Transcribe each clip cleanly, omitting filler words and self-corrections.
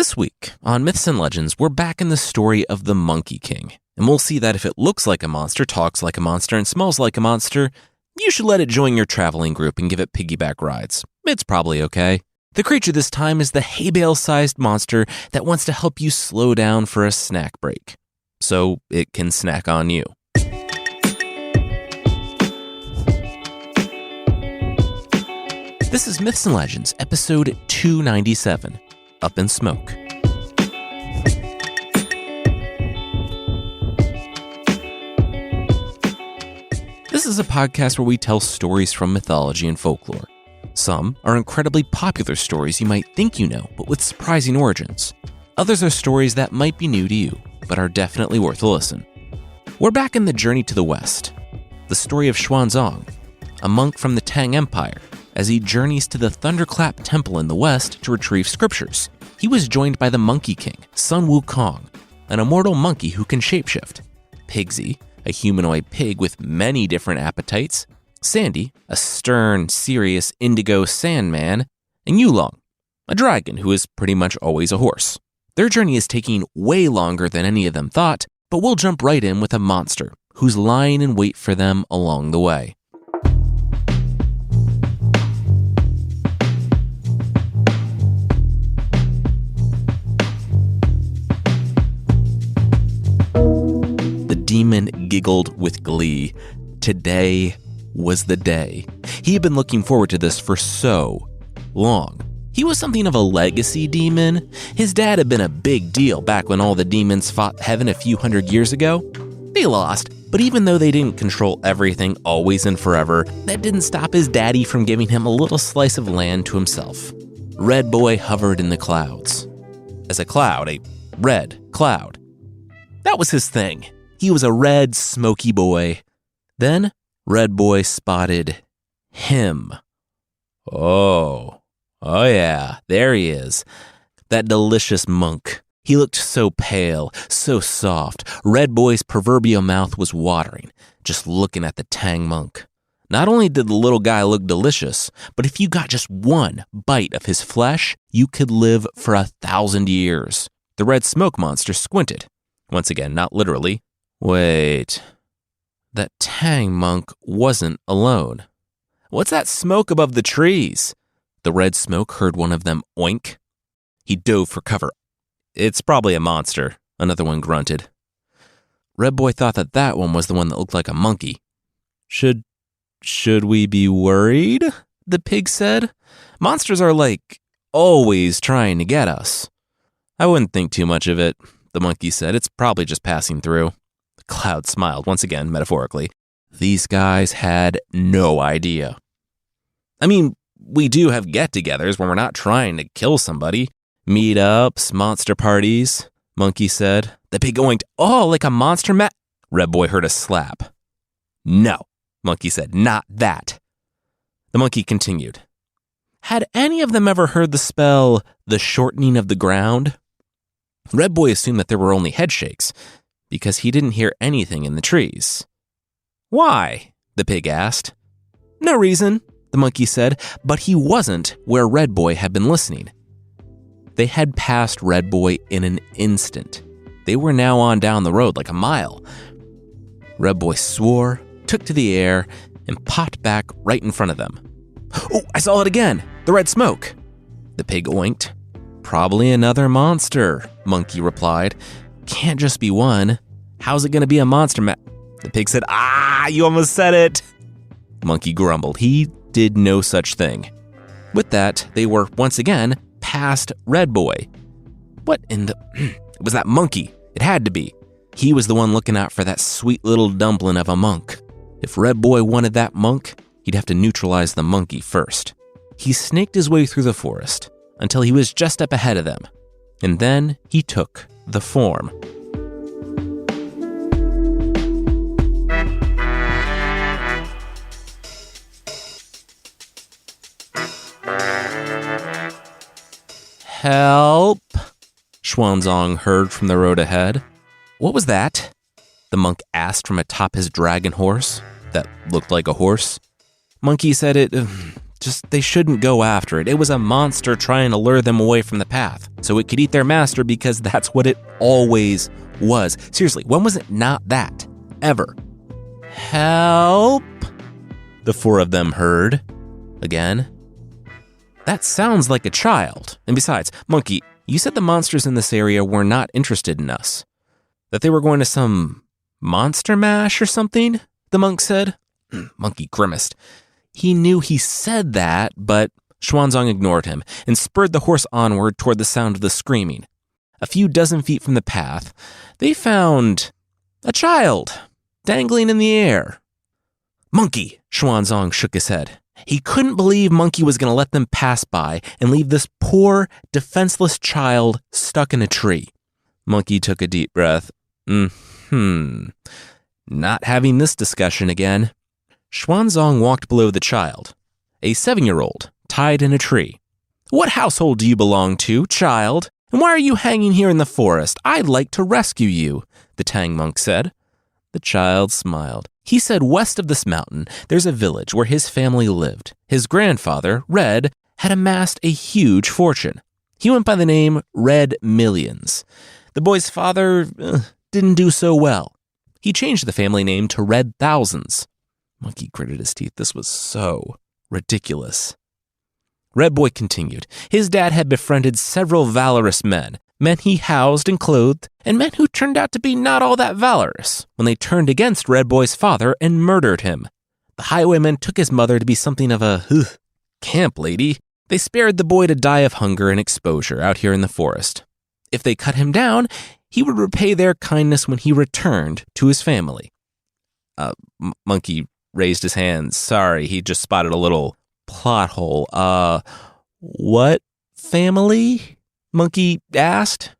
This week on Myths and Legends, we're back in the story of the Monkey King, and we'll see that if it looks like a monster, talks like a monster, and smells like a monster, you should let it join your traveling group and give it piggyback rides. It's probably okay. The creature this time is the hay bale-sized monster that wants to help you slow down for a snack break, so it can snack on you. This is Myths and Legends, episode 297, Up in Smoke. This is a podcast where we tell stories from mythology and folklore. Some are incredibly popular stories you might think you know, but with surprising origins. Others are stories that might be new to you, but are definitely worth a listen. We're back in the journey to the west. The story of Xanzang, a monk from the Tang Empire, as he journeys to the Thunderclap Temple in the west to retrieve scriptures. He was joined by the Monkey King, Sun Wukong, an immortal monkey who can shapeshift, Pigsy, a humanoid pig with many different appetites, Sandy, a stern, serious indigo sandman, and Yulong, a dragon who is pretty much always a horse. Their journey is taking way longer than any of them thought, but we'll jump right in with a monster who's lying in wait for them along the way. The demon giggled with glee. Today was the day. He had been looking forward to this for so long. He was something of a legacy demon. His dad had been a big deal back when all the demons fought heaven a few hundred years ago. They lost, but even though they didn't control everything always and forever, that didn't stop his daddy from giving him a little slice of land to himself. Red Boy hovered in the clouds. As a cloud, a red cloud. That was his thing. He was a red, smoky boy. Then, Red Boy spotted him. Oh yeah, there he is. That delicious monk. He looked so pale, so soft. Red Boy's proverbial mouth was watering, just looking at the Tang monk. Not only did the little guy look delicious, but if you got just one bite of his flesh, you could live for 1,000 years. The red smoke monster squinted. Once again, not literally. Wait, that Tang monk wasn't alone. What's that smoke above the trees? The red smoke heard one of them oink. He dove for cover. It's probably a monster, another one grunted. Red Boy thought that one was the one that looked like a monkey. Should we be worried? The pig said. Monsters are always trying to get us. I wouldn't think too much of it, the monkey said. It's probably just passing through. The cloud smiled, once again, metaphorically. These guys had no idea. I mean, we do have get-togethers when we're not trying to kill somebody. Meetups, monster parties, monkey said. The pig oinked, oh, like a monster Red Boy heard a slap. No, monkey said, not that. The monkey continued. Had any of them ever heard the spell, the shortening of the ground? Red Boy assumed that there were only head shakes, because he didn't hear anything in the trees. Why? The pig asked. No reason, the monkey said, but he wasn't where Red Boy had been listening. They had passed Red Boy in an instant. They were now on down the road like a mile. Red Boy swore, took to the air, and popped back right in front of them. Oh, I saw it again! The red smoke! The pig oinked. Probably another monster, monkey replied. Can't just be one. How's it gonna be a monster The pig said, you almost said it! Monkey grumbled. He did no such thing. With that, they were, once again, past Red Boy. What in the... It was that monkey. It had to be. He was the one looking out for that sweet little dumpling of a monk. If Red Boy wanted that monk, he'd have to neutralize the monkey first. He snaked his way through the forest until he was just up ahead of them. And then he took the form. Help! Xanzang heard from the road ahead. What was that? The monk asked from atop his dragon horse that looked like a horse. Monkey said it Just they shouldn't go after it. It was a monster trying to lure them away from the path so it could eat their master because that's what it always was. Seriously, when was it not that? Ever. Help! The four of them heard. Again. That sounds like a child. And besides, Monkey, you said the monsters in this area were not interested in us. That they were going to some monster mash or something, the monk said. Monkey grimaced. He knew he said that, but Xanzang ignored him and spurred the horse onward toward the sound of the screaming. A few dozen feet from the path, they found a child dangling in the air. Monkey, Xanzang shook his head. He couldn't believe Monkey was going to let them pass by and leave this poor, defenseless child stuck in a tree. Monkey took a deep breath. Not having this discussion again. Xanzang walked below the child, a 7-year-old, tied in a tree. What household do you belong to, child? And why are you hanging here in the forest? I'd like to rescue you, the Tang monk said. The child smiled. He said west of this mountain, there's a village where his family lived. His grandfather, Red, had amassed a huge fortune. He went by the name Red Millions. The boy's father didn't do so well. He changed the family name to Red Thousands. Monkey gritted his teeth. This was so ridiculous. Red Boy continued. His dad had befriended several valorous men he housed and clothed, and men who turned out to be not all that valorous when they turned against Red Boy's father and murdered him. The highwaymen took his mother to be something of a camp lady. They spared the boy to die of hunger and exposure out here in the forest. If they cut him down, he would repay their kindness when he returned to his family. Monkey raised his hand. Sorry, he just spotted a little plot hole. What family? Monkey asked.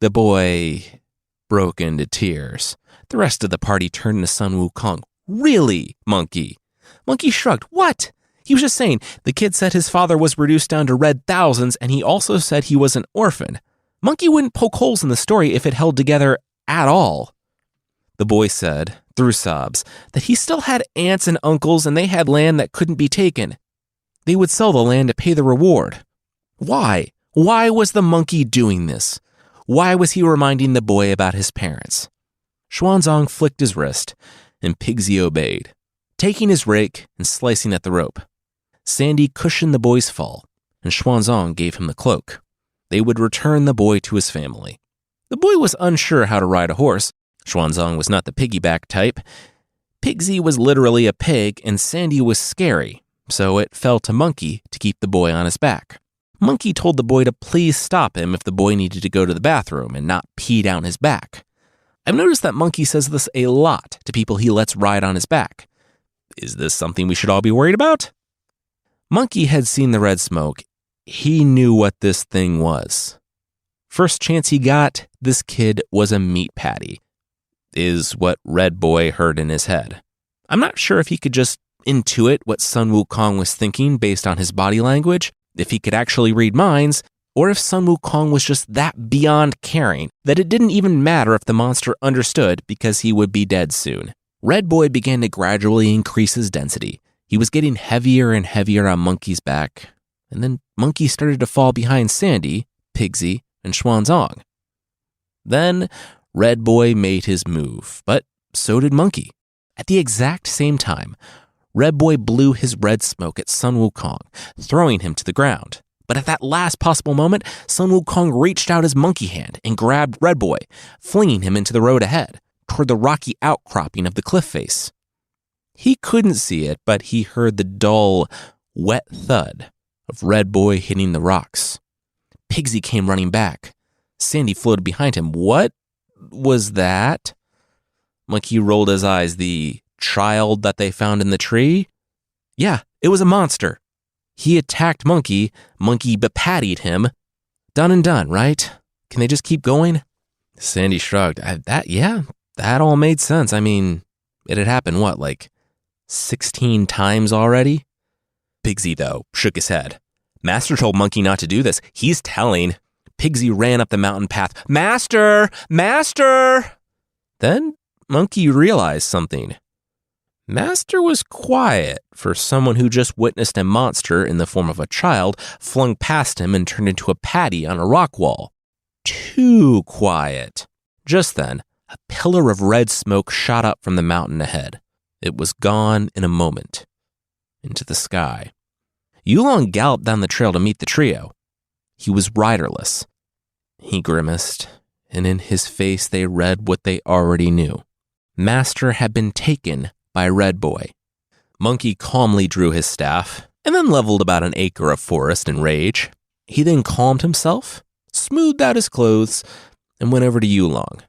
The boy broke into tears. The rest of the party turned to Sun Wukong. Really, Monkey? Monkey shrugged. What? He was just saying, the kid said his father was reduced down to Red Thousands, and he also said he was an orphan. Monkey wouldn't poke holes in the story if it held together at all. The boy said, through sobs, that he still had aunts and uncles and they had land that couldn't be taken. They would sell the land to pay the reward. Why? Why was the monkey doing this? Why was he reminding the boy about his parents? Xanzang flicked his wrist, and Pigsy obeyed, taking his rake and slicing at the rope. Sandy cushioned the boy's fall, and Xanzang gave him the cloak. They would return the boy to his family. The boy was unsure how to ride a horse. Xanzang was not the piggyback type. Pigsy was literally a pig, and Sandy was scary, so it fell to Monkey to keep the boy on his back. Monkey told the boy to please stop him if the boy needed to go to the bathroom and not pee down his back. I've noticed that Monkey says this a lot to people he lets ride on his back. Is this something we should all be worried about? Monkey had seen the red smoke. He knew what this thing was. First chance he got, this kid was a meat patty, is what Red Boy heard in his head. I'm not sure if he could just intuit what Sun Wukong was thinking based on his body language, if he could actually read minds, or if Sun Wukong was just that beyond caring that it didn't even matter if the monster understood because he would be dead soon. Red Boy began to gradually increase his density. He was getting heavier and heavier on Monkey's back, and then Monkey started to fall behind Sandy, Pigsy, and Xanzang. Then Red Boy made his move, but so did Monkey. At the exact same time, Red Boy blew his red smoke at Sun Wukong, throwing him to the ground. But at that last possible moment, Sun Wukong reached out his monkey hand and grabbed Red Boy, flinging him into the road ahead, toward the rocky outcropping of the cliff face. He couldn't see it, but he heard the dull, wet thud of Red Boy hitting the rocks. Pigsy came running back. Sandy floated behind him. What was that? Monkey rolled his eyes. The child that they found in the tree? Yeah, it was a monster. He attacked Monkey. Monkey bepattied him. Done and done, right? Can they just keep going? Sandy shrugged. That all made sense. I mean, it had happened, 16 times already? Pigsy, though, shook his head. Master told Monkey not to do this. He's telling. Pigsy ran up the mountain path. Master! Master! Then Monkey realized something. Master was quiet for someone who just witnessed a monster in the form of a child flung past him and turned into a patty on a rock wall. Too quiet. Just then, a pillar of red smoke shot up from the mountain ahead. It was gone in a moment. Into the sky. Yulong galloped down the trail to meet the trio. He was riderless. He grimaced, and in his face they read what they already knew. Master had been taken by Red Boy. Monkey calmly drew his staff, and then leveled about an acre of forest in rage. He then calmed himself, smoothed out his clothes, and went over to Yulong.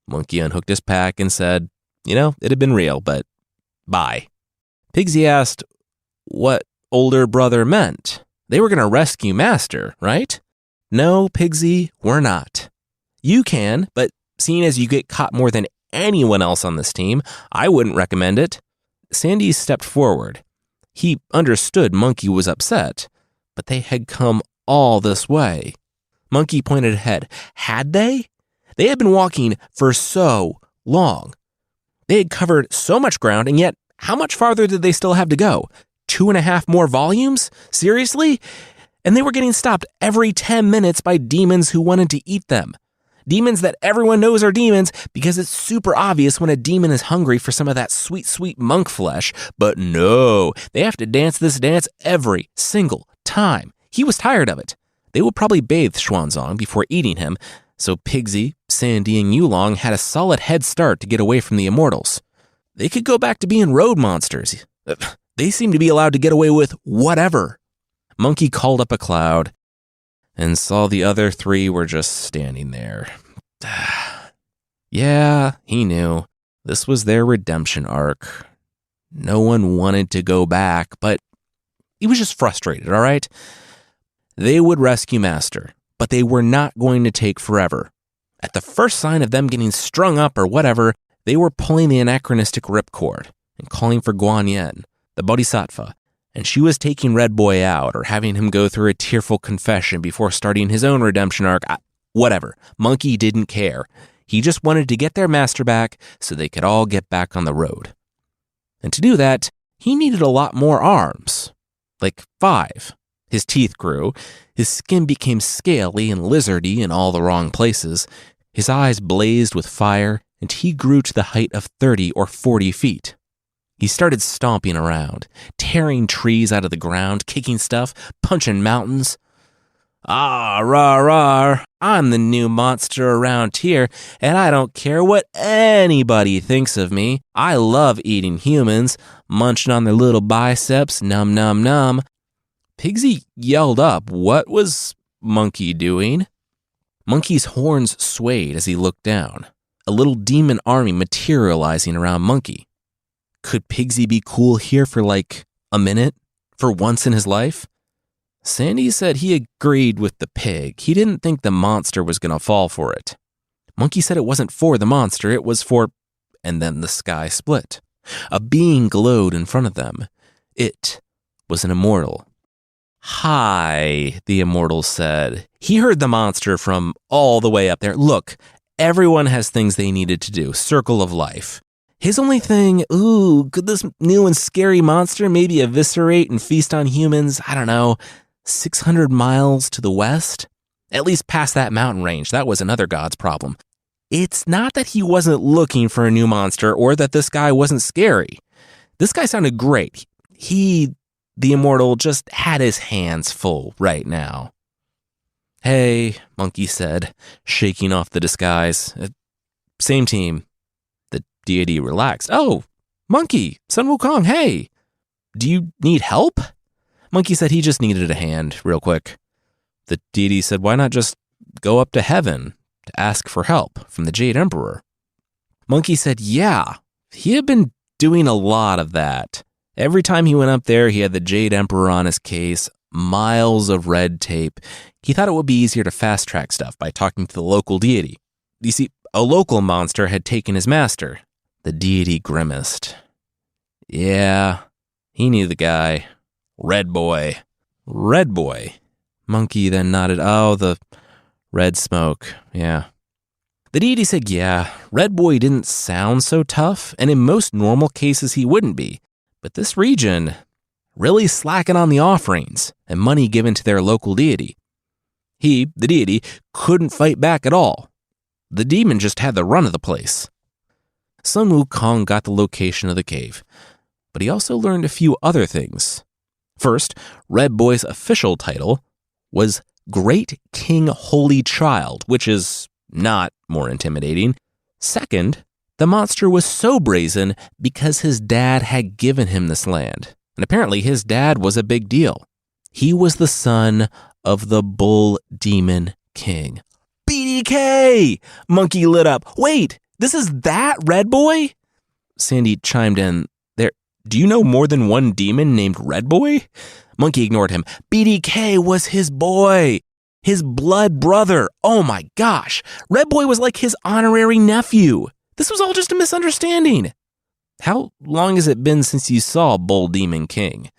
Monkey unhooked his pack and said, it had been real, but bye. Pigsy asked what older brother meant. They were going to rescue Master, right? No, Pigsy, we're not. You can, but seeing as you get caught more than anyone else on this team, I wouldn't recommend it. Sandy stepped forward. He understood Monkey was upset, but they had come all this way. Monkey pointed ahead. Had they? They had been walking for so long. They had covered so much ground, and yet how much farther did they still have to go? 2.5 more volumes? Seriously? And they were getting stopped every 10 minutes by demons who wanted to eat them. Demons that everyone knows are demons because it's super obvious when a demon is hungry for some of that sweet, sweet monk flesh. But no, they have to dance this dance every single time. He was tired of it. They would probably bathe Xanzang before eating him, so Pigsy, Sandy, and Yulong had a solid head start to get away from the immortals. They could go back to being road monsters. They seemed to be allowed to get away with whatever. Monkey called up a cloud and saw the other three were just standing there. Yeah, he knew. This was their redemption arc. No one wanted to go back, but he was just frustrated, all right? They would rescue Master, but they were not going to take forever. At the first sign of them getting strung up or whatever, they were pulling the anachronistic ripcord and calling for Guan Yen, the Bodhisattva, and she was taking Red Boy out or having him go through a tearful confession before starting his own redemption arc. Whatever. Monkey didn't care. He just wanted to get their master back so they could all get back on the road. And to do that, he needed a lot more arms. Like 5. His teeth grew, his skin became scaly and lizardy in all the wrong places, his eyes blazed with fire, and he grew to the height of 30 or 40 feet. He started stomping around, tearing trees out of the ground, kicking stuff, punching mountains. Ah, rah, rah, I'm the new monster around here, and I don't care what anybody thinks of me. I love eating humans, munching on their little biceps, num, num, num. Pigsy yelled up, what was Monkey doing? Monkey's horns swayed as he looked down, a little demon army materializing around Monkey. Could Pigsy be cool here for like a minute, for once in his life? Sandy said he agreed with the pig. He didn't think the monster was going to fall for it. Monkey said it wasn't for the monster, it was for... And then the sky split. A being glowed in front of them. It was an immortal. Hi, the immortal said. He heard the monster from all the way up there. Look, everyone has things they needed to do. Circle of life. His only thing, could this new and scary monster maybe eviscerate and feast on humans, 600 miles to the west? At least past that mountain range. That was another god's problem. It's not that he wasn't looking for a new monster or that this guy wasn't scary. This guy sounded great. He, the immortal, just had his hands full right now. Hey, Monkey said, shaking off the disguise. Same team. The deity relaxed. Oh, Monkey, Sun Wukong, hey. Do you need help? Monkey said he just needed a hand, real quick. The deity said, why not just go up to heaven to ask for help from the Jade Emperor? Monkey said, yeah, he had been doing a lot of that. Every time he went up there, he had the Jade Emperor on his case, miles of red tape. He thought it would be easier to fast-track stuff by talking to the local deity. You see, a local monster had taken his master. The deity grimaced. Yeah, he knew the guy. Red Boy. Red Boy. Monkey then nodded. Oh, the red smoke. Yeah. The deity said, yeah, Red Boy didn't sound so tough, and in most normal cases he wouldn't be. But this region, really slacking on the offerings and money given to their local deity. He, the deity, couldn't fight back at all. The demon just had the run of the place. Sun Wukong got the location of the cave, but he also learned a few other things. First, Red Boy's official title was Great King Holy Child, which is not more intimidating. Second, the monster was so brazen because his dad had given him this land. And apparently his dad was a big deal. He was the son of the Bull Demon King. BDK! Monkey lit up. Wait, this is that Red Boy? Sandy chimed in. Do you know more than one demon named Red Boy? Monkey ignored him. BDK was his boy. His blood brother. Oh my gosh. Red Boy was like his honorary nephew. This was all just a misunderstanding. How long has it been since you saw Bull Demon King?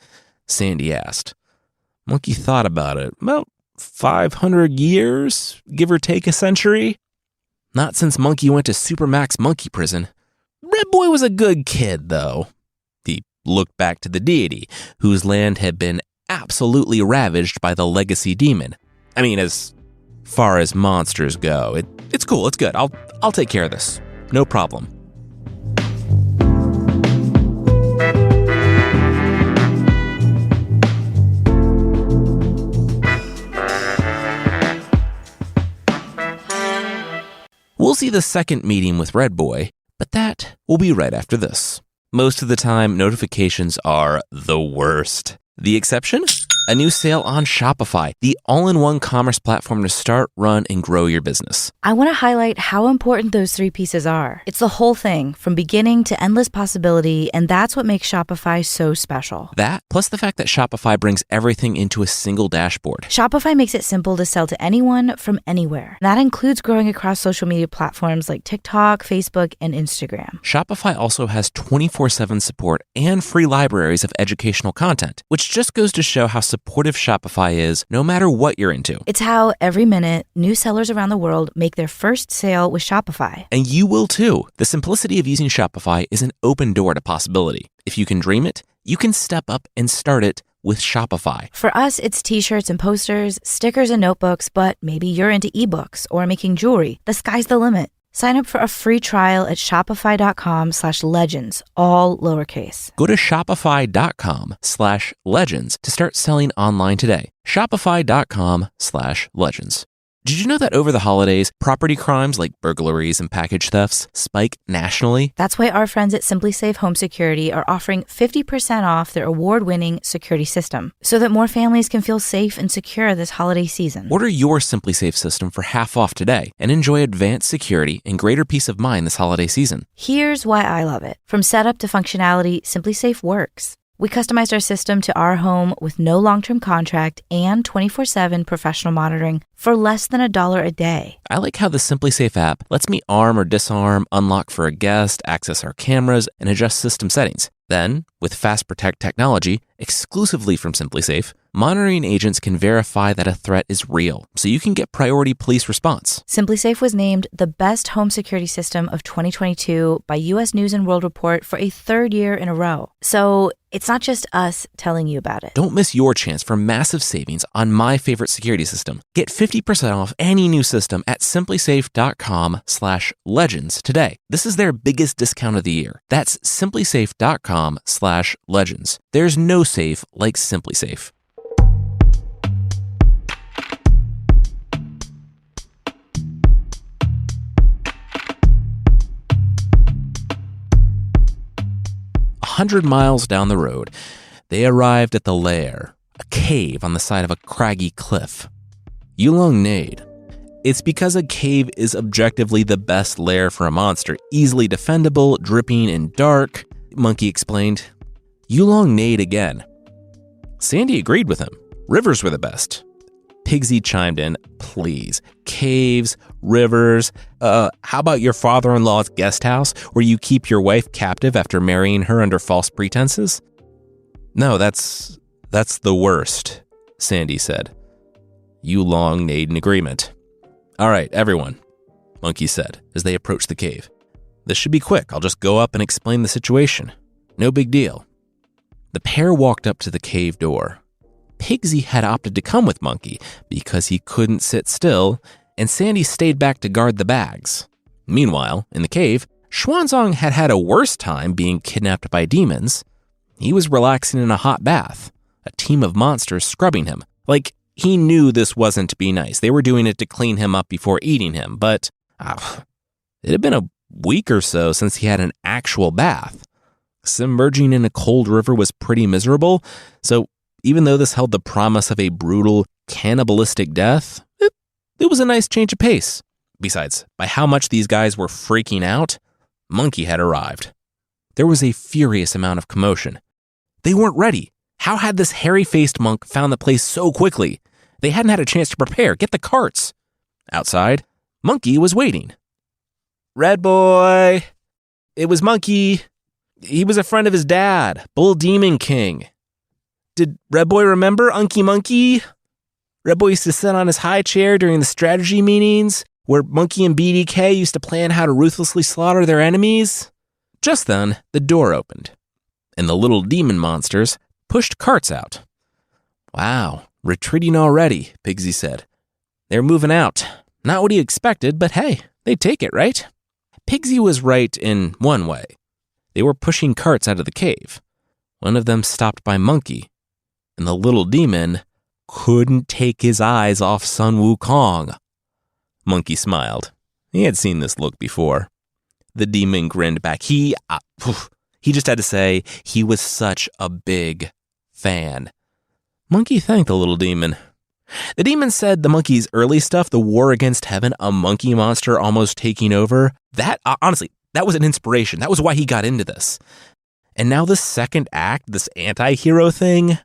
Sandy asked. Monkey thought about it. About 500 years, give or take a century. Not since Monkey went to Supermax Monkey Prison. Red Boy was a good kid, though. He looked back to the deity, whose land had been absolutely ravaged by the legacy demon. I mean, as far as monsters go, it's cool, it's good. I'll take care of this. No problem. We'll see the second meeting with Red Boy, but that will be right after this. Most of the time, notifications are the worst. The exception? A new sale on Shopify, the all-in-one commerce platform to start, run, and grow your business. I want to highlight how important those three pieces are. It's the whole thing, from beginning to endless possibility, and that's what makes Shopify so special. That, plus the fact that Shopify brings everything into a single dashboard. Shopify makes it simple to sell to anyone from anywhere. That includes growing across social media platforms like TikTok, Facebook, and Instagram. Shopify also has 24/7 support and free libraries of educational content, which just goes to show how supportive Shopify is no matter what you're into. It's how every minute new sellers around the world make their first sale with Shopify. And you will too. The simplicity of using Shopify is an open door to possibility. If you can dream it, you can step up and start it with Shopify. For us, it's t-shirts and posters, stickers and notebooks, but maybe you're into ebooks or making jewelry. The sky's the limit. Sign up for a free trial at shopify.com/legends, all lowercase. Go to shopify.com/legends to start selling online today. Shopify.com/legends. Did you know that over the holidays, property crimes like burglaries and package thefts spike nationally? That's why our friends at Simply Safe Home Security are offering 50% off their award-winning security system, so that more families can feel safe and secure this holiday season. Order your Simply Safe system for half off today and enjoy advanced security and greater peace of mind this holiday season. Here's why I love it. From setup to functionality, Simply Safe works. We customized our system to our home with no long-term contract and 24/7 professional monitoring for less than $1 a day. I like how the Simply Safe app lets me arm or disarm, unlock for a guest, access our cameras, and adjust system settings. Then, with Fast Protect technology, exclusively from Simply Safe, monitoring agents can verify that a threat is real, so you can get priority police response. Simply Safe was named the best home security system of 2022 by U.S. News & World Report for a third year in a row. So it's not just us telling you about it. Don't miss your chance for massive savings on my favorite security system. Get 50% off any new system at simplysafe.com/legends today. This is their biggest discount of the year. That's simplysafe.com/legends. There's no safe like Simply Safe. A 100 miles down the road, they arrived at the lair, a cave on the side of a craggy cliff. Yulong neighed. It's because a cave is objectively the best lair for a monster, easily defendable, dripping, and dark, Monkey explained. Yulong neighed again. Sandy agreed with him. Rivers were the best. Pigsy chimed in, please. Caves, rivers, how about your father-in-law's guest house where you keep your wife captive after marrying her under false pretenses? No, that's the worst, Sandy said. Yulong neighed in agreement. All right, everyone. Monkey said as they approached the cave. "This should be quick. I'll just go up and explain the situation. No big deal." The pair walked up to the cave door. Pigsy had opted to come with Monkey because he couldn't sit still, and Sandy stayed back to guard the bags. Meanwhile, in the cave, Xanzang had had a worse time being kidnapped by demons. He was relaxing in a hot bath, a team of monsters scrubbing him. Like, he knew this wasn't to be nice. They were doing it to clean him up before eating him, but it had been a week or so since he had an actual bath. Submerging in a cold river was pretty miserable, so even though this held the promise of a brutal, cannibalistic death, it was a nice change of pace. Besides, by how much these guys were freaking out, Monkey had arrived. There was a furious amount of commotion. They weren't ready. How had this hairy-faced monk found the place so quickly? They hadn't had a chance to prepare. Get the carts. Outside, Monkey was waiting. "Red Boy! It was Monkey. He was a friend of his dad, Bull Demon King. Did Red Boy remember Unky Monkey? Red Boy used to sit on his high chair during the strategy meetings, where Monkey and BDK used to plan how to ruthlessly slaughter their enemies." Just then, the door opened, and the little demon monsters pushed carts out. "Wow, retreating already," Pigsy said. "They're moving out. Not what he expected, but hey, they take it, right?" Pigsy was right in one way. They were pushing carts out of the cave. One of them stopped by Monkey, and the little demon couldn't take his eyes off Sun Wukong. Monkey smiled. He had seen this look before. The demon grinned back. He just had to say he was such a big fan. Monkey thanked the little demon. The demon said the monkey's early stuff, the war against heaven, a monkey monster almost taking over, that, honestly, that was an inspiration. That was why he got into this. And now the second act, this anti-hero thing,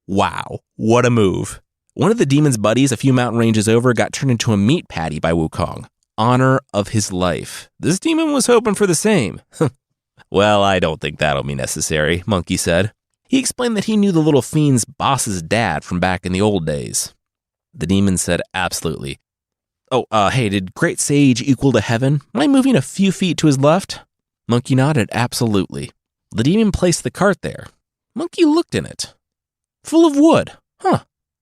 wow, what a move. One of the demon's buddies a few mountain ranges over got turned into a meat patty by Wukong. Honor of his life. This demon was hoping for the same. "Well, I don't think that'll be necessary," Monkey said. He explained that he knew the little fiend's boss's dad from back in the old days. The demon said absolutely. "Oh, hey, did Great Sage equal to heaven? Am I moving a few feet to his left?" Monkey nodded absolutely. The demon placed the cart there. Monkey looked in it. Full of wood.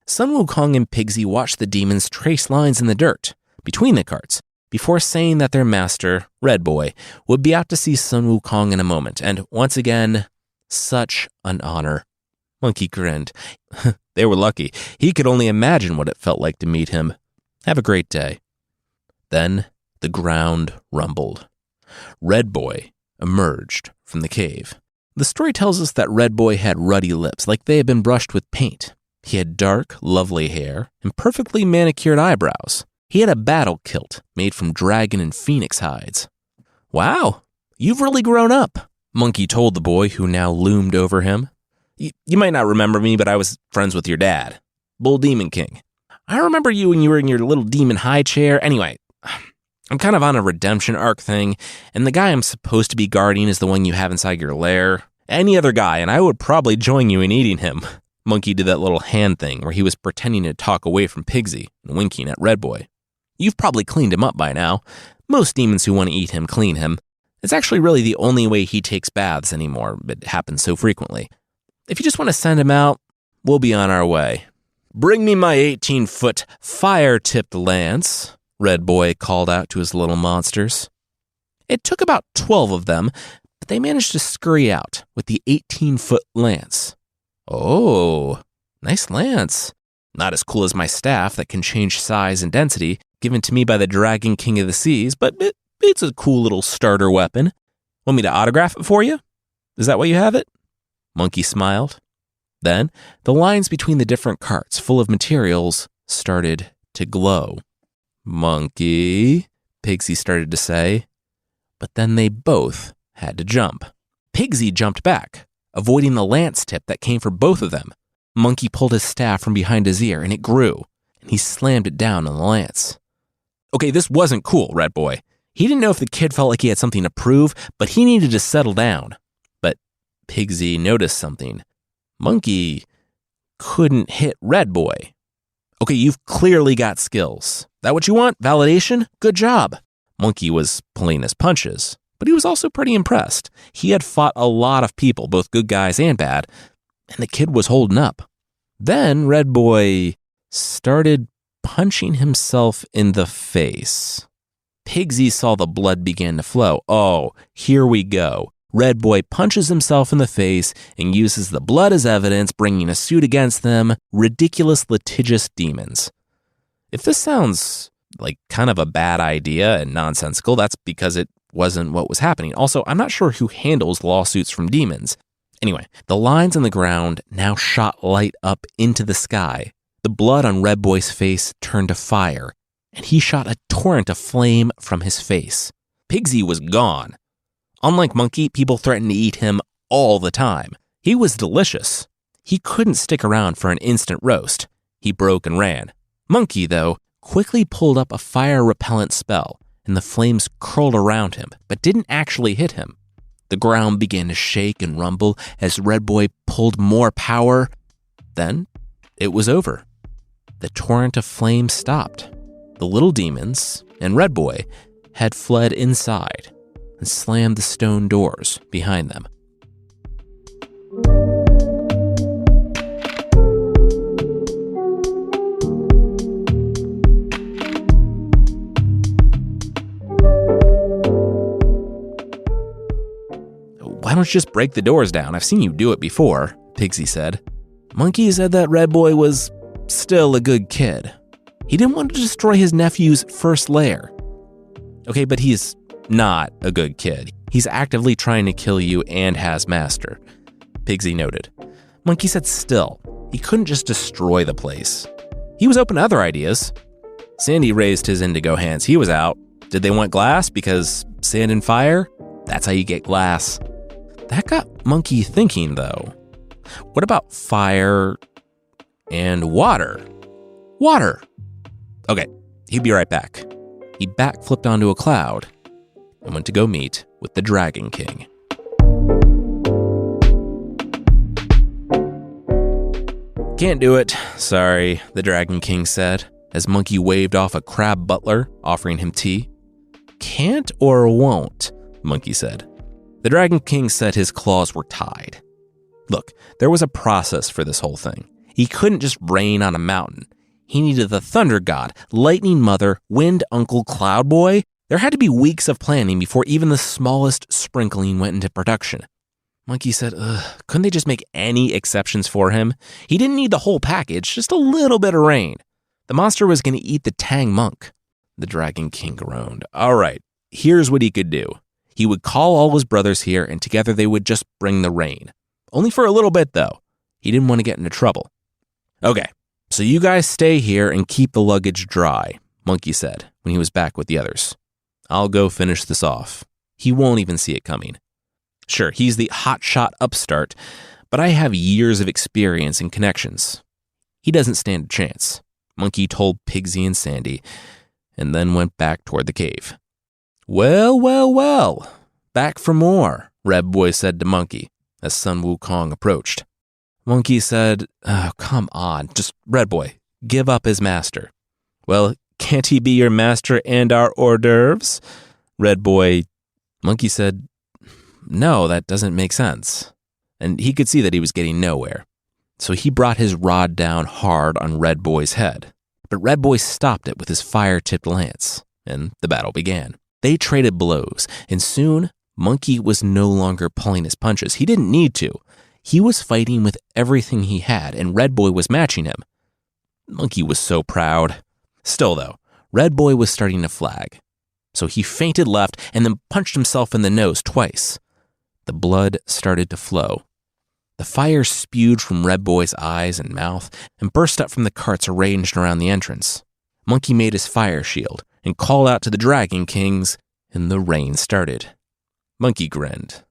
Sun Wukong and Pigsy watched the demons trace lines in the dirt between the carts before saying that their master, Red Boy, would be out to see Sun Wukong in a moment, and once again, such an honor. Monkey grinned. They were lucky. He could only imagine what it felt like to meet him. Have a great day. Then the ground rumbled. Red Boy emerged from the cave. The story tells us that Red Boy had ruddy lips, like they had been brushed with paint. He had dark, lovely hair and perfectly manicured eyebrows. He had a battle kilt made from dragon and phoenix hides. "Wow, you've really grown up," Monkey told the boy who now loomed over him. You might not remember me, but I was friends with your dad, Bull Demon King. I remember you when you were in your little demon high chair. Anyway, I'm kind of on a redemption arc thing, and the guy I'm supposed to be guarding is the one you have inside your lair. Any other guy, and I would probably join you in eating him." Monkey did that little hand thing where he was pretending to talk away from Pigsy and winking at Red Boy. "You've probably cleaned him up by now. Most demons who want to eat him clean him. It's actually really the only way he takes baths anymore. It happens so frequently. If you just want to send him out, we'll be on our way." "Bring me my 18-foot fire-tipped lance," Red Boy called out to his little monsters. It took about 12 of them, but they managed to scurry out with the 18-foot lance. "Oh, nice lance. Not as cool as my staff that can change size and density, given to me by the Dragon King of the Seas, but it's a cool little starter weapon. Want me to autograph it for you? Is that why you have it?" Monkey smiled. Then the lines between the different carts full of materials started to glow. "Monkey," Pigsy started to say, but then they both had to jump. Pigsy jumped back, avoiding the lance tip that came for both of them. Monkey pulled his staff from behind his ear, and it grew, and he slammed it down on the lance. Okay, this wasn't cool, Red Boy. He didn't know if the kid felt like he had something to prove, but he needed to settle down. But Pigsy noticed something. Monkey couldn't hit Red Boy. Okay, you've clearly got skills. That what you want? Validation? Good job. Monkey was pulling his punches, but he was also pretty impressed. He had fought a lot of people, both good guys and bad, and the kid was holding up. Then Red Boy started punching himself in the face. Pigsy saw the blood begin to flow. Oh, here we go. Red Boy punches himself in the face and uses the blood as evidence, bringing a suit against them. Ridiculous, litigious demons. If this sounds like kind of a bad idea and nonsensical, that's because it wasn't what was happening. Also, I'm not sure who handles lawsuits from demons. Anyway, the lines on the ground now shot light up into the sky. The blood on Red Boy's face turned to fire, and he shot a torrent of flame from his face. Pigsy was gone. Unlike Monkey, people threatened to eat him all the time. He was delicious. He couldn't stick around for an instant roast. He broke and ran. Monkey, though, quickly pulled up a fire-repellent spell, and the flames curled around him, but didn't actually hit him. The ground began to shake and rumble as Red Boy pulled more power. Then, it was over. The torrent of flames stopped. The little demons and Red Boy had fled inside and slammed the stone doors behind them. Why don't you just break the doors down? I've seen you do it before, Pigsy said. Monkey said that Red Boy was still a good kid. He didn't want to destroy his nephew's first lair. Okay, but he's not a good kid. He's actively trying to kill you and has master, Pigsy noted. Monkey said still, he couldn't just destroy the place. He was open to other ideas. Sandy raised his indigo hands. He was out. Did they want glass? Because sand and fire? That's how you get glass. That got Monkey thinking, though. What about fire and water? Water! Okay, he'd be right back. He backflipped onto a cloud and went to go meet with the Dragon King. Can't do it, sorry, the Dragon King said, as Monkey waved off a crab butler, offering him tea. Can't or won't, Monkey said. The Dragon King said his claws were tied. Look, there was a process for this whole thing. He couldn't just rain on a mountain. He needed the Thunder God, Lightning Mother, Wind Uncle, Cloud Boy. There had to be weeks of planning before even the smallest sprinkling went into production. Monkey said, couldn't they just make any exceptions for him? He didn't need the whole package, just a little bit of rain. The monster was going to eat the Tang Monk. The Dragon King groaned. All right, here's what he could do. He would call all his brothers here, and together they would just bring the rain. Only for a little bit, though. He didn't want to get into trouble. Okay, so you guys stay here and keep the luggage dry, Monkey said when he was back with the others. I'll go finish this off. He won't even see it coming. Sure, he's the hotshot upstart, but I have years of experience and connections. He doesn't stand a chance, Monkey told Pigsy and Sandy, and then went back toward the cave. Well, back for more, Red Boy said to Monkey as Sun Wukong approached. Monkey said, oh, come on, just Red Boy, give up his master. Well, can't he be your master and our hors d'oeuvres? Monkey said, no, that doesn't make sense. And he could see that he was getting nowhere. So he brought his rod down hard on Red Boy's head. But Red Boy stopped it with his fire-tipped lance, and the battle began. They traded blows, and soon, Monkey was no longer pulling his punches. He didn't need to. He was fighting with everything he had, and Red Boy was matching him. Monkey was so proud. Still, though, Red Boy was starting to flag. So he feinted left and then punched himself in the nose twice. The blood started to flow. The fire spewed from Red Boy's eyes and mouth and burst up from the carts arranged around the entrance. Monkey made his fire shield and called out to the Dragon Kings, and the rain started. Monkey grinned.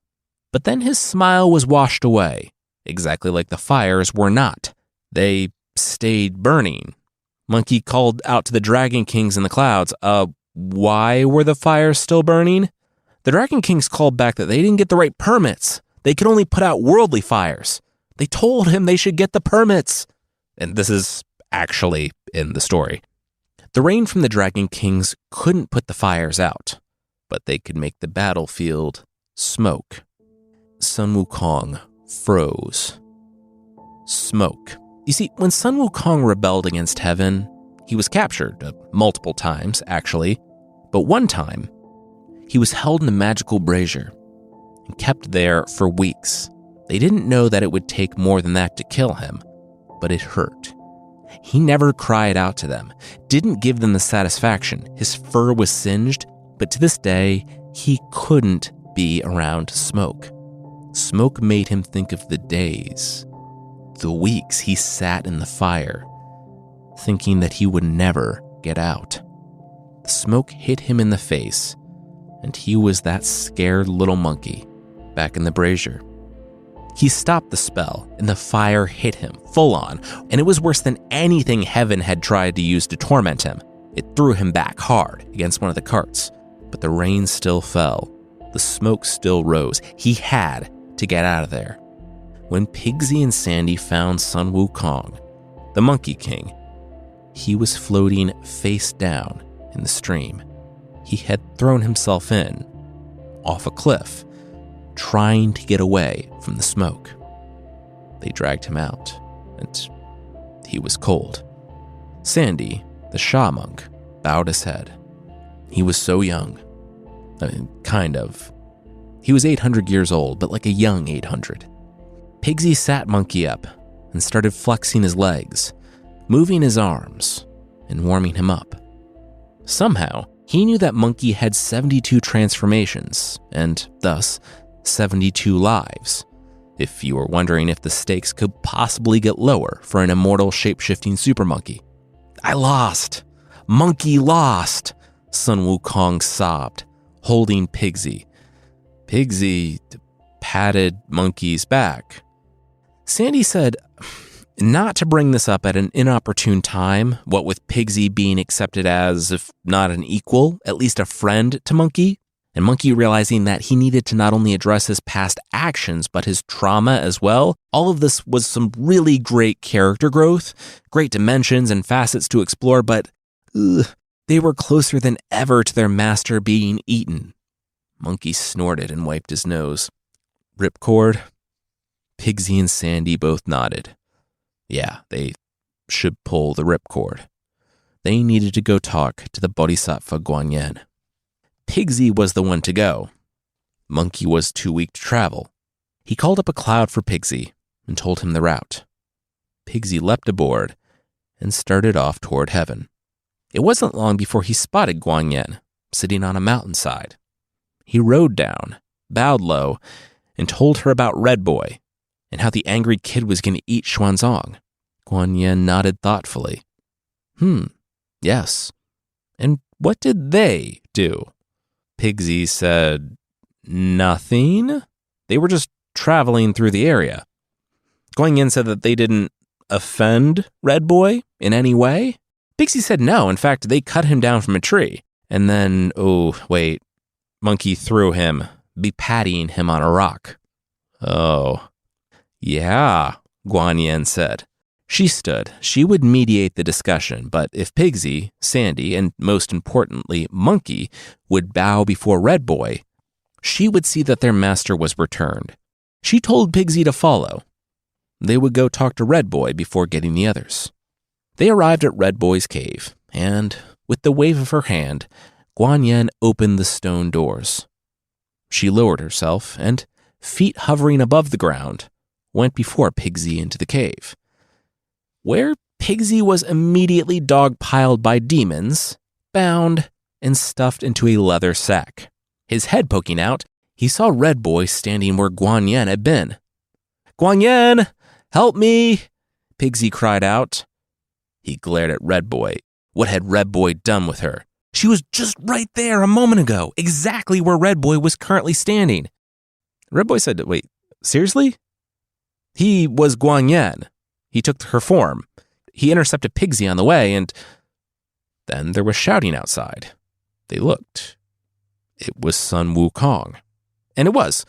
But then his smile was washed away, exactly like the fires were not. They stayed burning. Monkey called out to the Dragon Kings in the clouds, why were the fires still burning? The Dragon Kings called back that they didn't get the right permits. They could only put out worldly fires. They told him they should get the permits. And this is actually in the story. The rain from the Dragon Kings couldn't put the fires out, but they could make the battlefield smoke. Sun Wukong froze. Smoke. You see, when Sun Wukong rebelled against heaven, he was captured multiple times, actually, but one time, he was held in a magical brazier and kept there for weeks. They didn't know that it would take more than that to kill him, but it hurt. He never cried out to them, didn't give them the satisfaction. His fur was singed, but to this day, he couldn't be around smoke. Smoke made him think of the days, the weeks he sat in the fire, thinking that he would never get out. The smoke hit him in the face, and he was that scared little monkey back in the brazier. He stopped the spell, and the fire hit him full on, and it was worse than anything heaven had tried to use to torment him. It threw him back hard against one of the carts, but the rain still fell. The smoke still rose. He had to get out of there. When Pigsy and Sandy found Sun Wukong, the Monkey King, he was floating face down in the stream. He had thrown himself in, off a cliff, trying to get away from the smoke. They dragged him out, and he was cold. Sandy, the Sha monk, bowed his head. He was so young. Kind of. He was 800 years old, but like a young 800. Pigsy sat Monkey up and started flexing his legs, moving his arms, and warming him up. Somehow, he knew that Monkey had 72 transformations, and thus 72 lives, if you were wondering if the stakes could possibly get lower for an immortal shape-shifting super monkey. I lost! Monkey lost! Sun Wukong sobbed, holding Pigsy. Pigsy patted Monkey's back. Sandy said not to bring this up at an inopportune time, what with Pigsy being accepted as, if not an equal, at least a friend to Monkey, and Monkey realizing that he needed to not only address his past actions, but his trauma as well. All of this was some really great character growth, great dimensions and facets to explore, but they were closer than ever to their master being eaten. Monkey snorted and wiped his nose. Ripcord? Pigsy and Sandy both nodded. Yeah, they should pull the ripcord. They needed to go talk to the Bodhisattva Guanyin. Pigsy was the one to go. Monkey was too weak to travel. He called up a cloud for Pigsy and told him the route. Pigsy leapt aboard and started off toward heaven. It wasn't long before he spotted Guanyin sitting on a mountainside. He rode down, bowed low, and told her about Red Boy and how the angry kid was going to eat Xanzang. Guanyin nodded thoughtfully. Yes. And what did they do? Pigsy said, nothing. They were just traveling through the area. Guanyin said that they didn't offend Red Boy in any way. Pigsy said no. In fact, they cut him down from a tree. And then, Monkey threw him, be-pattying him on a rock. Oh, yeah, Guanyin said. She stood. She would mediate the discussion, but if Pigsy, Sandy, and most importantly, Monkey, would bow before Red Boy, she would see that their master was returned. She told Pigsy to follow. They would go talk to Red Boy before getting the others. They arrived at Red Boy's cave, and, with the wave of her hand, Guanyin opened the stone doors. She lowered herself, and, feet hovering above the ground, went before Pigsy into the cave, where Pigsy was immediately dogpiled by demons, bound, and stuffed into a leather sack. His head poking out, he saw Red Boy standing where Guanyin had been. "Guanyin, help me!" Pigsy cried out. He glared at Red Boy. What had Red Boy done with her? She was just right there a moment ago, exactly where Red Boy was currently standing. Red Boy said, "Wait, seriously?" He was Guanyin. He took her form. He intercepted Pigsy on the way, and then there was shouting outside. They looked. It was Sun Wukong. And it was.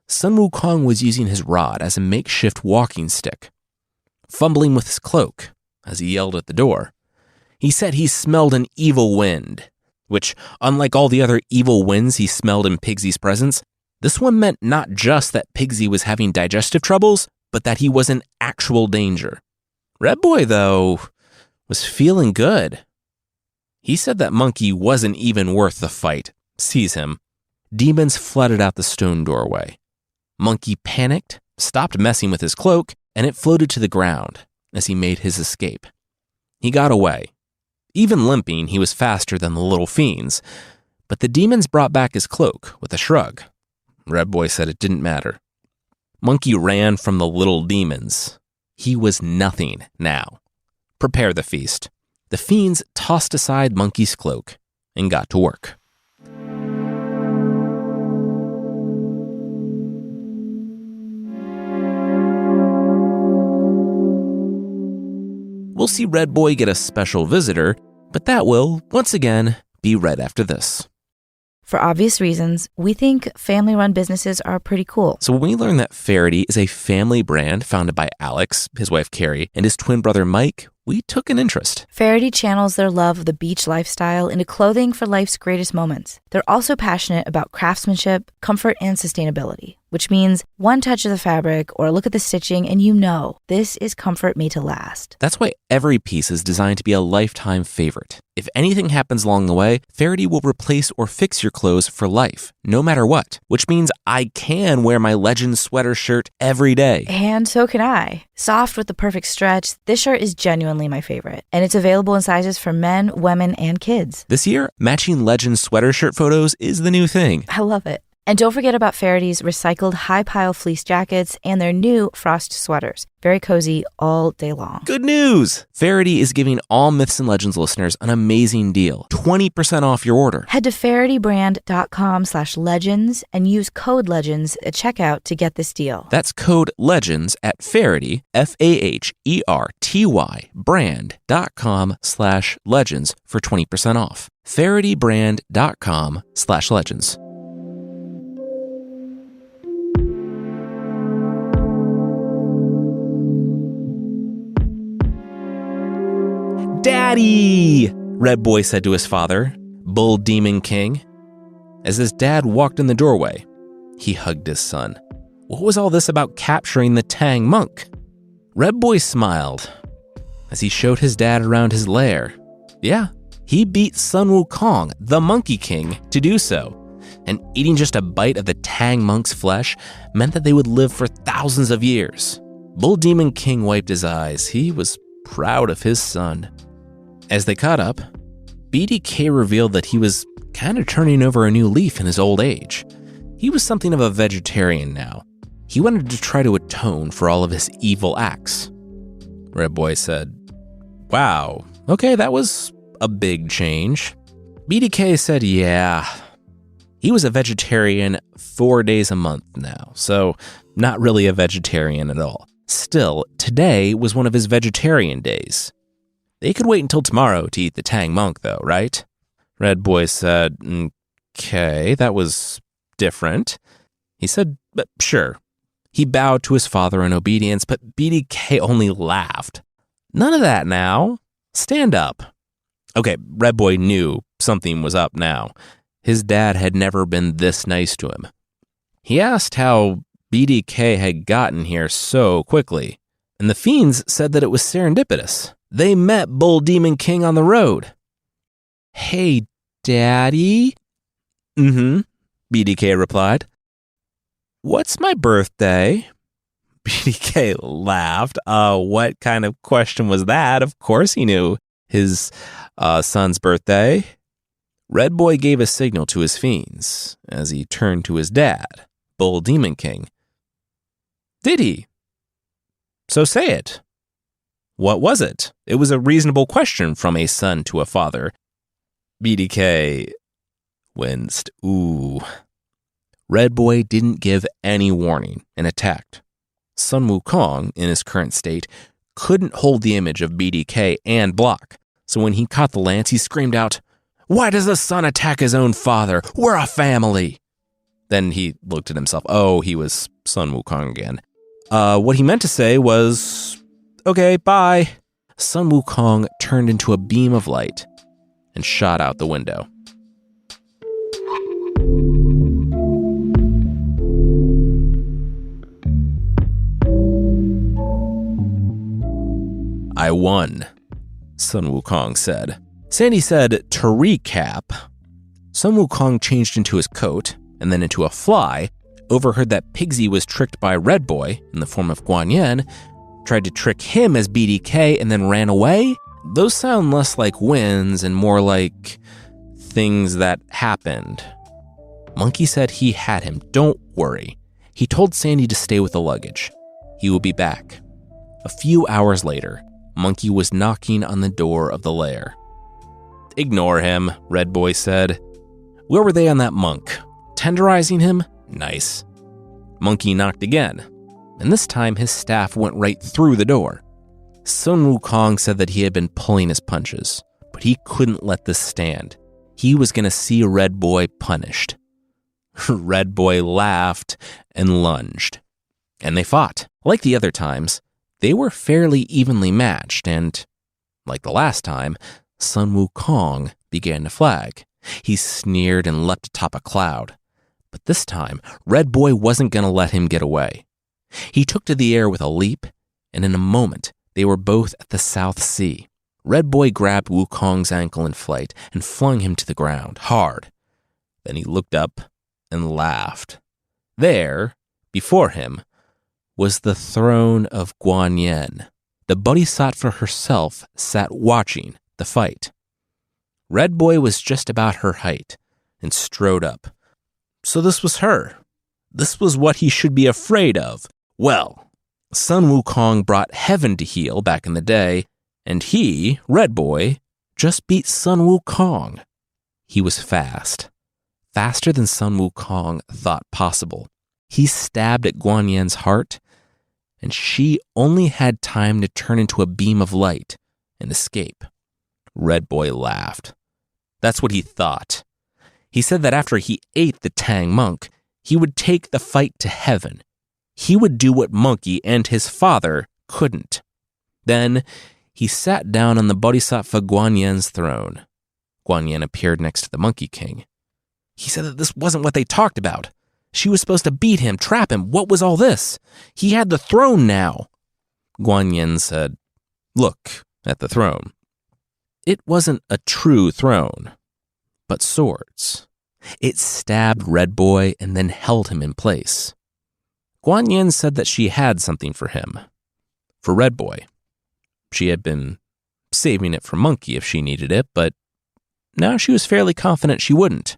Sun Wukong was using his rod as a makeshift walking stick, fumbling with his cloak as he yelled at the door. He said he smelled an evil wind, which, unlike all the other evil winds he smelled in Pigsy's presence, this one meant not just that Pigsy was having digestive troubles, but that he was in actual danger. Red Boy, though, was feeling good. He said that Monkey wasn't even worth the fight. Seize him. Demons flooded out the stone doorway. Monkey panicked, stopped messing with his cloak, and it floated to the ground as he made his escape. He got away. Even limping, he was faster than the little fiends, but the demons brought back his cloak with a shrug. Red Boy said it didn't matter. Monkey ran from the little demons. He was nothing now. Prepare the feast. The fiends tossed aside Monkey's cloak and got to work. We'll see Red Boy get a special visitor, but that will, once again, be right after this. For obvious reasons, we think family-run businesses are pretty cool. So when we learned that Faraday is a family brand founded by Alex, his wife Carrie, and his twin brother Mike, we took an interest. Faraday channels their love of the beach lifestyle into clothing for life's greatest moments. They're also passionate about craftsmanship, comfort, and sustainability, which means one touch of the fabric or look at the stitching and you know this is comfort made to last. That's why every piece is designed to be a lifetime favorite. If anything happens along the way, Faraday will replace or fix your clothes for life, no matter what, which means I can wear my Legends sweater shirt every day. And so can I. Soft with the perfect stretch, this shirt is genuinely my favorite, and it's available in sizes for men, women, and kids. This year, matching Legends sweater shirt photos is the new thing. I love it. And don't forget about Faraday's recycled high-pile fleece jackets and their new frost sweaters. Very cozy all day long. Good news! Faraday is giving all Myths and Legends listeners an amazing deal. 20% off your order. Head to FaradayBrand.com/legends and use code LEGENDS at checkout to get this deal. That's code LEGENDS at Faraday, FAHERTY, brand.com/legends for 20% off. FaradayBrand.com/legends. Daddy, Red Boy said to his father, Bull Demon King. As his dad walked in the doorway, he hugged his son. What was all this about capturing the Tang monk? Red Boy smiled as he showed his dad around his lair. Yeah, he beat Sun Wukong, the Monkey King, to do so. And eating just a bite of the Tang monk's flesh meant that they would live for thousands of years. Bull Demon King wiped his eyes. He was proud of his son. As they caught up, BDK revealed that he was kind of turning over a new leaf in his old age. He was something of a vegetarian now. He wanted to try to atone for all of his evil acts. Red Boy said, Wow, okay, that was a big change. BDK said, yeah. He was a vegetarian 4 days a month now, so not really a vegetarian at all. Still, today was one of his vegetarian days. They could wait until tomorrow to eat the Tang monk, though, right? Red Boy said, okay, that was different. He said, sure. He bowed to his father in obedience, but BDK only laughed. None of that now. Stand up. Okay, Red Boy knew something was up now. His dad had never been this nice to him. He asked how BDK had gotten here so quickly, and the fiends said that it was serendipitous. They met Bull Demon King on the road. Hey, Daddy? BDK replied. What's my birthday? BDK laughed. What kind of question was that? Of course he knew his son's birthday. Red Boy gave a signal to his fiends as he turned to his dad, Bull Demon King. Did he? So say it. What was it? It was a reasonable question from a son to a father. BDK winced. Ooh. Red Boy didn't give any warning and attacked. Sun Wukong, in his current state, couldn't hold the image of BDK and block. So when he caught the lance, he screamed out, Why does the son attack his own father? We're a family. Then he looked at himself. Oh, he was Sun Wukong again. What he meant to say was, okay, bye. Sun Wukong turned into a beam of light and shot out the window. I won, Sun Wukong said. Sandy said, to recap, Sun Wukong changed into his coat and then into a fly, overheard that Pigsy was tricked by Red Boy in the form of Guan Yin, tried to trick him as BDK and then ran away. Those sound less like wins and more like things that happened. Monkey said he had him, don't worry. He told Sandy to stay with the luggage. He will be back. A few hours later, Monkey was knocking on the door of the lair. Ignore him, Red Boy said. Where were they on that monk? Tenderizing him? Nice. Monkey knocked again, and this time his staff went right through the door. Sun Wukong said that he had been pulling his punches, but he couldn't let this stand. He was going to see Red Boy punished. Red Boy laughed and lunged, and they fought. Like the other times, they were fairly evenly matched, and, like the last time, Sun Wukong began to flag. He sneered and leapt atop a cloud. But this time, Red Boy wasn't going to let him get away. He took to the air with a leap, and in a moment, they were both at the South Sea. Red Boy grabbed Wukong's ankle in flight and flung him to the ground, hard. Then he looked up and laughed. There, before him, was the throne of Guan Yin. The Bodhisattva herself sat watching the fight. Red Boy was just about her height and strode up. So this was her. This was what he should be afraid of. Well, Sun Wukong brought heaven to heel back in the day, and he, Red Boy, just beat Sun Wukong. He was fast. Faster than Sun Wukong thought possible. He stabbed at Guan Yin's heart, and she only had time to turn into a beam of light and escape. Red Boy laughed. That's what he thought. He said that after he ate the Tang monk, he would take the fight to heaven. He would do what Monkey and his father couldn't. Then he sat down on the Bodhisattva Guan Yin's throne. Guan Yin appeared next to the Monkey King. He said that this wasn't what they talked about. She was supposed to beat him, trap him. What was all this? He had the throne now. Guan Yin said, look at the throne. It wasn't a true throne, but swords. It stabbed Red Boy and then held him in place. Guan Yin said that she had something for him, for Red Boy. She had been saving it for Monkey if she needed it, but now she was fairly confident she wouldn't.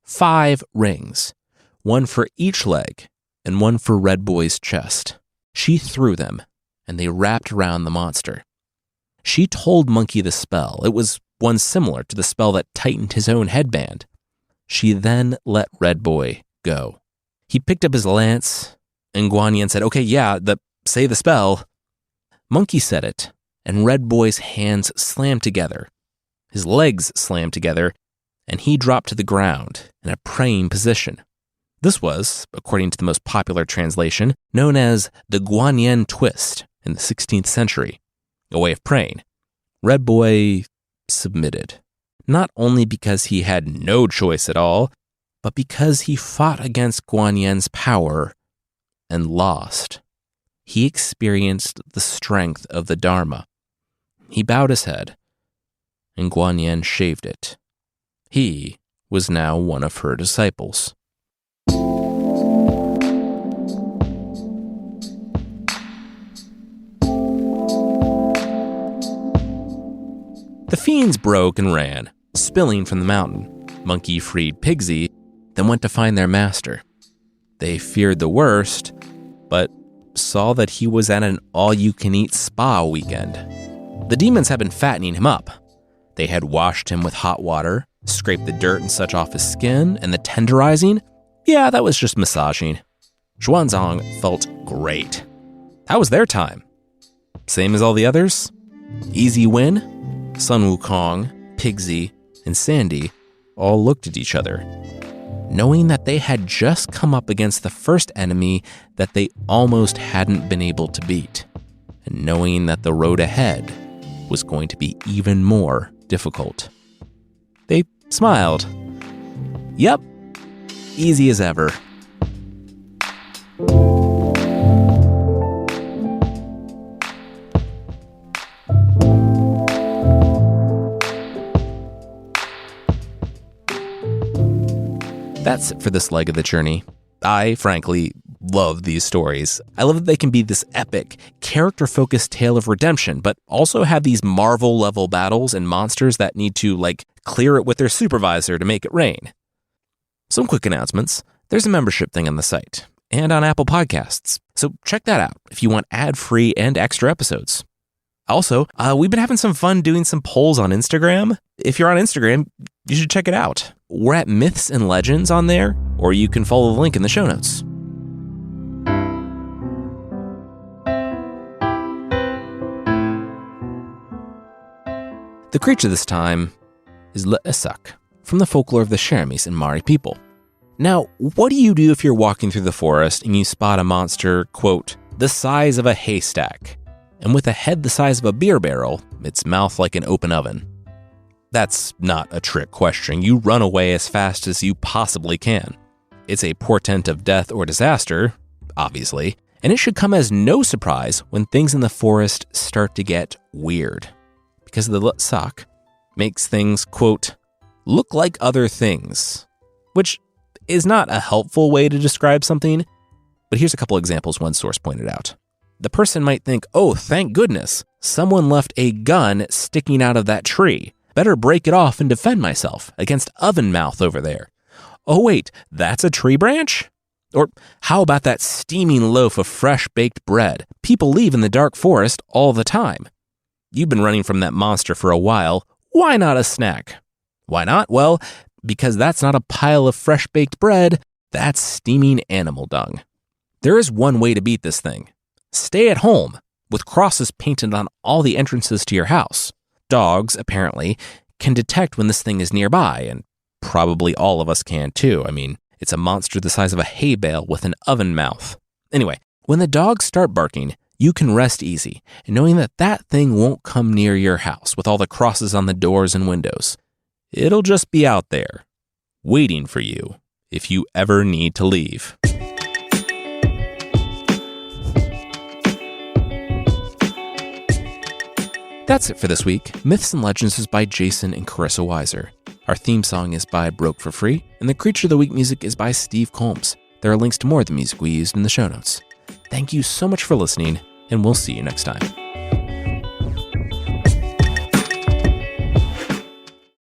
5 rings, one for each leg and one for Red Boy's chest. She threw them, and they wrapped around the monster. She told Monkey the spell. It was one similar to the spell that tightened his own headband. She then let Red Boy go. He picked up his lance, and Guan Yin said, okay, yeah, say the spell. Monkey said it, and Red Boy's hands slammed together. His legs slammed together, and he dropped to the ground in a praying position. This was, according to the most popular translation, known as the Guan Yin twist in the 16th century, a way of praying. Red Boy submitted, not only because he had no choice at all, but because he fought against Guan Yin's power and lost. He experienced the strength of the Dharma. He bowed his head, and Guan Yin shaved it. He was now one of her disciples. The fiends broke and ran, spilling from the mountain. Monkey freed Pigsy, then went to find their master. They feared the worst, but saw that he was at an all-you-can-eat spa weekend. The demons had been fattening him up. They had washed him with hot water, scraped the dirt and such off his skin, and the tenderizing, yeah, that was just massaging. Xanzang felt great. That was their time. Same as all the others. Easy win. Sun Wukong, Pigsy, and Sandy all looked at each other, knowing that they had just come up against the first enemy that they almost hadn't been able to beat, and knowing that the road ahead was going to be even more difficult. They smiled. Yep, easy as ever. That's it for this leg of the journey. I, frankly, love these stories. I love that they can be this epic, character-focused tale of redemption, but also have these Marvel-level battles and monsters that need to, clear it with their supervisor to make it rain. Some quick announcements. There's a membership thing on the site and on Apple Podcasts, so check that out if you want ad-free and extra episodes. Also, we've been having some fun doing some polls on Instagram. If you're on Instagram, you should check it out. We're at Myths and Legends on there, or you can follow the link in the show notes. The creature this time is Le'esak, from the folklore of the Sheramis and Mari people. Now, what do you do if you're walking through the forest and you spot a monster, quote, the size of a haystack, and with a head the size of a beer barrel, its mouth like an open oven? That's not a trick question. You run away as fast as you possibly can. It's a portent of death or disaster, obviously, and it should come as no surprise when things in the forest start to get weird. Because the Le'esak makes things, quote, look like other things, which is not a helpful way to describe something, but here's a couple examples one source pointed out. The person might think, oh, thank goodness, someone left a gun sticking out of that tree. Better break it off and defend myself against oven mouth over there. Oh wait, that's a tree branch? Or how about that steaming loaf of fresh baked bread people leave in the dark forest all the time? You've been running from that monster for a while. Why not a snack? Why not? Well, because that's not a pile of fresh baked bread, that's steaming animal dung. There is one way to beat this thing. Stay at home with crosses painted on all the entrances to your house. Dogs, apparently, can detect when this thing is nearby, and probably all of us can too. I mean, it's a monster the size of a hay bale with an oven mouth. Anyway, when the dogs start barking, you can rest easy, and knowing that that thing won't come near your house with all the crosses on the doors and windows. It'll just be out there, waiting for you if you ever need to leave. That's it for this week. Myths and Legends is by Jason and Carissa Weiser. Our theme song is by Broke for Free, and the Creature of the Week music is by Steve Combs. There are links to more of the music we used in the show notes. Thank you so much for listening, and we'll see you next time.